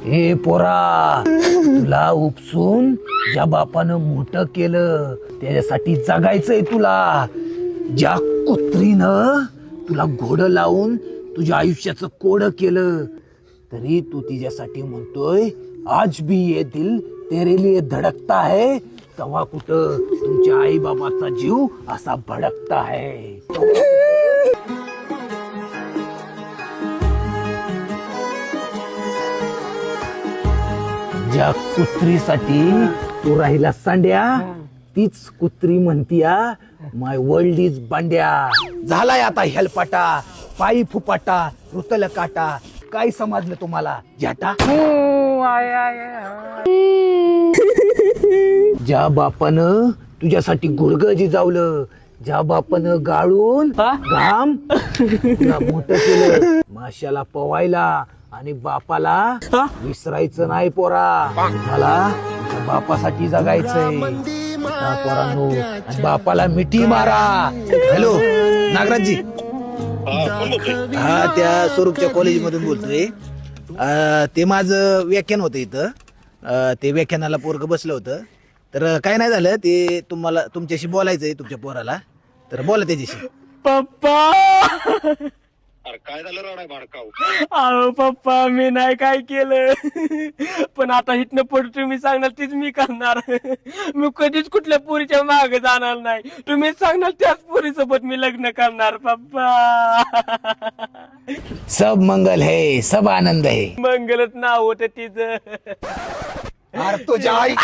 हे पोरा, तुला उपसून ज्या बापानं मोठं केलं त्याच्यासाठी जगायचंय तुला. ज्या कुत्रीनं तुला घोडं लावून तुझ्या आयुष्याचं कोड केलं तरी तू तिच्यासाठी म्हणतोय आज भी ये दिल तेरे लिए धडकता है, तेव्हा कुठं तुमच्या आई बाबाचा जीव असा भडकता है. ज्या कुत्रीसाठी तू राहिला सांड्या तीच कुत्री म्हणतीया माय वर्ल्ड इज बांड्या. झालाय आता हेलपाटा, पायी फुपाटा, रुतल काटा. काय समजलं तुम्हाला झ्याटा? ज्या बापानं तुझ्यासाठी गुडघं जिजावलं, ज्या बापानं गाळून घाम तुला मोठं केलं माशाला पवायला, आणि बापाला विसरायचं नाही पोरा. मला तुझ्या बापासाठी जगायचंय पोरांनो. आणि बापाला मिठी मारा. हॅलो नागराजजी, हा त्या स्वरूपच्या कॉलेजमधून बोलतोय. ते माझं व्याख्यान होतं इथं. ते व्याख्यानाला पोरग बसलं होतं. तर काय नाही झालं, ते तुम्हाला तुमच्याशी बोलायचंय तुमच्या पोराला. तर बोला त्याच्याशी. पप्पा, अरे काय झालं रडाय भाडकाव? अहो पप्पा, मी नाही काय केलं, पण आता इथनं पुढे तुम्ही सांगणार तीच मी करणार. मी कधीच कुठल्या पोरीच्या मागे जाणार नाही. तुम्ही सांगणार त्याच पोरीसोबत मी लग्न करणार पप्पा. सब मंगल है, सब आनंद है. मंगलच नाव होतं तिचं. अरे तुझ्या आई